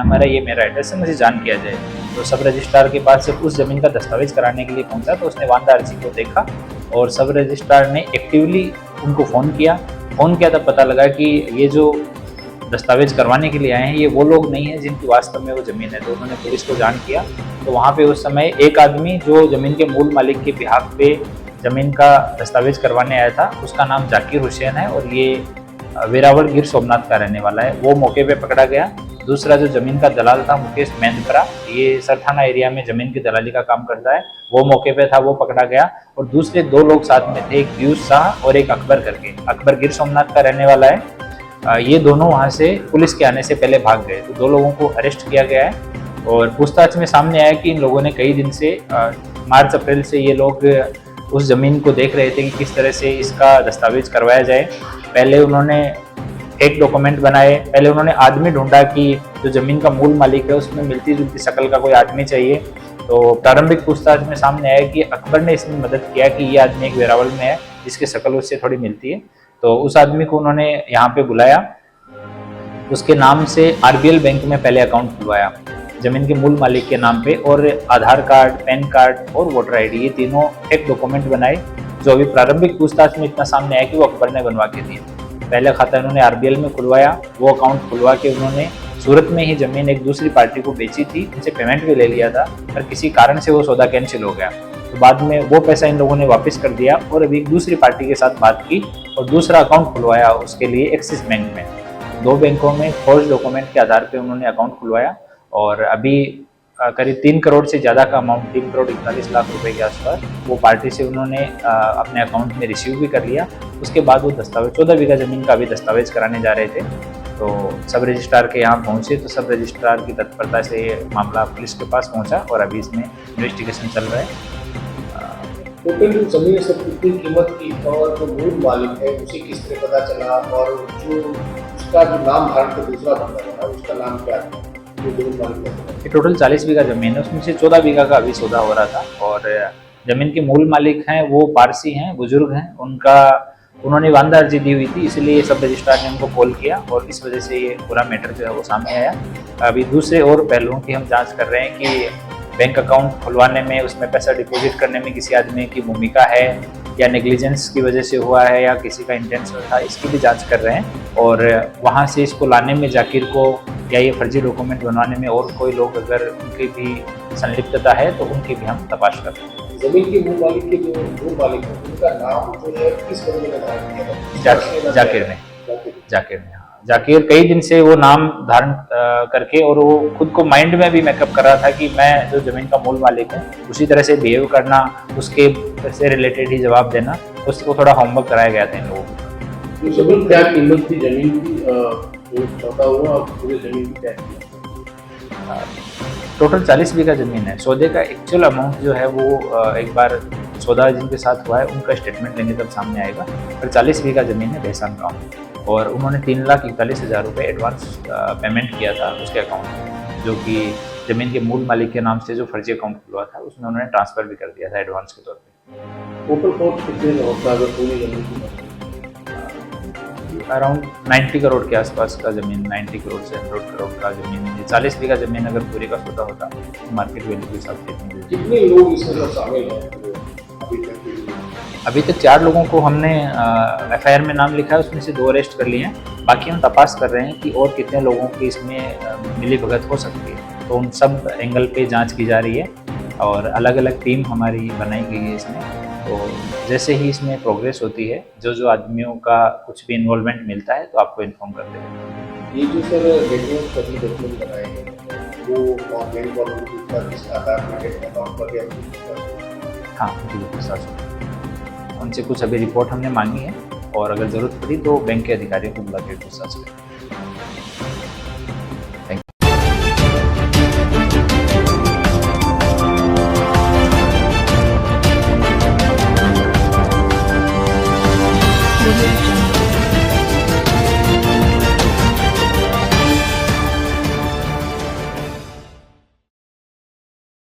हमारा ये मेरा एड्रेस है, मुझे जान किया जाए। तो सब रजिस्ट्रार के पास जब उस ज़मीन का दस्तावेज कराने के लिए पहुंचा तो उसने वांदा अर्जी को देखा और सब रजिस्ट्रार ने एक्टिवली उनको फ़ोन किया तब पता लगा कि ये जो दस्तावेज करवाने के लिए आए हैं ये वो लोग नहीं है जिनकी वास्तव में वो ज़मीन है। तो उन्होंने पुलिस को जान किया। तो वहाँ पे उस समय एक आदमी जो ज़मीन के मूल मालिक के बिहाफ पे ज़मीन का दस्तावेज करवाने आया था, उसका नाम जाकिर हुसैन है और ये वेरावल गिर सोमनाथ का रहने वाला है, वो मौके पे पकड़ा गया। दूसरा जो ज़मीन का दलाल था मुकेश मेंदपरा, ये सरथाना एरिया में ज़मीन की दलाली का काम करता है, वो मौके पे था, वो पकड़ा गया। और दूसरे 2 लोग साथ में थे, एक पीयूष शाह और एक अकबर करके। अकबर गिर सोमनाथ का रहने वाला है। ये दोनों वहाँ से पुलिस के आने से पहले भाग गए। तो 2 लोगों को अरेस्ट किया गया है और पूछताछ में सामने आया कि इन लोगों ने कई दिन से मार्च अप्रैल से ये लोग उस ज़मीन को देख रहे थे कि किस तरह से इसका दस्तावेज करवाया जाए। पहले उन्होंने एक डॉक्यूमेंट बनाए, पहले उन्होंने आदमी ढूंढा कि जो ज़मीन का मूल मालिक है उसमें मिलती जुलती शक्ल का कोई आदमी चाहिए। तो प्रारंभिक पूछताछ में सामने आया कि अकबर ने इसमें मदद किया कि ये आदमी एक वेरावल में है जिसकी शक्ल उससे थोड़ी मिलती है। तो उस आदमी को उन्होंने यहाँ पे बुलाया, उसके नाम से RBL बैंक में पहले अकाउंट खुलवाया ज़मीन के मूल मालिक के नाम पे, और आधार कार्ड, पैन कार्ड और वोटर ID ये तीनों एक डॉक्यूमेंट बनाए, जो अभी प्रारंभिक पूछताछ में इतना सामने आया कि वो अकबर ने बनवा के दिए। पहले खाता इन्होंने RBL में खुलवाया, वो अकाउंट खुलवा के उन्होंने सूरत में ही ज़मीन एक दूसरी पार्टी को बेची थी, उनसे पेमेंट भी ले लिया था, पर किसी कारण से वो सौदा कैंसिल हो गया। तो बाद में वो पैसा इन लोगों ने वापस कर दिया और अभी एक दूसरी पार्टी के साथ बात की और दूसरा अकाउंट खुलवाया उसके लिए एक्सिस बैंक में। 2 बैंकों में फॉर्ज डॉक्यूमेंट के आधार पर उन्होंने अकाउंट खुलवाया और अभी करीब 3 करोड़ से ज़्यादा का अमाउंट, 3 करोड़ 41 लाख रुपए के आसपास वो पार्टी से उन्होंने अपने अकाउंट में रिसीव भी कर लिया। उसके बाद वो दस्तावेज 14 बीघा ज़मीन का भी दस्तावेज कराने जा रहे थे। तो सब रजिस्ट्रार के यहाँ पहुँचे तो सब रजिस्ट्रार की तत्परता से ये मामला पुलिस के पास पहुँचा और अभी इसमें इन्वेस्टिगेशन चल रहा है। टोटल ज़मीन सब कितनी कीमत की और जो मूल मालिक है उसे किस तरह पता चला और जो उसका जो नाम धारण कर दूसरा बंदा था उसका नाम क्या था? ये टोटल 40 बीघा ज़मीन है, उसमें से 14 बीघा का अभी सौदा हो रहा था और ज़मीन के मूल मालिक हैं वो पारसी हैं, बुजुर्ग हैं, उन्होंने वांदा अर्जी दी हुई थी, इसलिए सब रजिस्ट्रार ने उनको कॉल किया और इस वजह से ये पूरा मैटर जो है वो सामने आया। अभी दूसरे और पहलुओं की हम जांच कर रहे हैं कि बैंक अकाउंट खुलवाने में, उसमें पैसा डिपॉजिट करने में किसी आदमी की भूमिका है या नेग्लिजेंस की वजह से हुआ है या किसी का इंटेंशन था, इसकी भी जांच कर रहे हैं। और वहाँ से इसको लाने में जाकिर को या ये फर्जी डॉक्यूमेंट बनवाने में और कोई लोग अगर उनकी भी संलिप्तता है तो उनकी भी हम तलाश कर रहे हैं। ज़मीन के मूल मालिक के जो मूल मालिक है उनका नाम जो है किस बंदे ने धारण किया है? जाकिर ने जाकिर कई दिन से वो नाम धारण करके और वो खुद को माइंड में भी मेकअप कर रहा था कि मैं जो ज़मीन का मूल मालिक हूँ, उसी तरह से बिहेव करना, उसके से रिलेटेड ही जवाब देना, उसको थोड़ा होमवर्क कराया गया था इन लोगों को। ज़मीन क्या कीमत थी ज़मीन की, जो सौदा हुआ और पूरी ज़मीन की क्या टोटल 40 बीघा ज़मीन है। सौदे का एक्चुअल अमाउंट जो है वो एक बार सौदा जिनके साथ हुआ है उनका स्टेटमेंट लेंगे तब सामने आएगा, पर 40 बीघा ज़मीन है बेहसान गाँव और उन्होंने 3,41,000 रुपये एडवांस पेमेंट किया था उसके अकाउंट में, जो कि ज़मीन के मूल मालिक के नाम से जो फर्जी अकाउंट खुलवा था उसमें उन्होंने ट्रांसफ़र भी कर दिया था एडवांस के तौर पर। टोटल कॉस्ट कितने होता है पूरी ज़मीन की? अराउंड 90 करोड़ के आसपास का ज़मीन, 90 करोड़ से 100 करोड़ का ज़मीन है। 40 बीघा ज़मीन अगर पूरी का सौदा होता तो मार्केट वैल्यू के हिसाब से कितने लोग इसमें शामिल हैं अभी तक 4 लोगों को हमने FIR में नाम लिखा है, उसमें से 2 अरेस्ट कर लिए हैं। बाकी हम तपास कर रहे हैं कि और कितने लोगों की इसमें मिली भगत हो सकती है, तो उन सब एंगल पे जांच की जा रही है और अलग अलग टीम हमारी बनाई गई है इसमें। तो जैसे ही इसमें प्रोग्रेस होती है, जो आदमियों का कुछ भी इन्वॉल्वमेंट मिलता है तो आपको इन्फॉर्म कर देंगे। ये जो सर डॉक्यूमेंट बनाए हैं वो ऑनलाइन पर आधार में अकाउंट पर हाँ, उनसे कुछ अभी रिपोर्ट हमने मांगी है और अगर ज़रूरत पड़ी तो बैंक के अधिकारियों को बुला के पूछताछ करें। Thank you.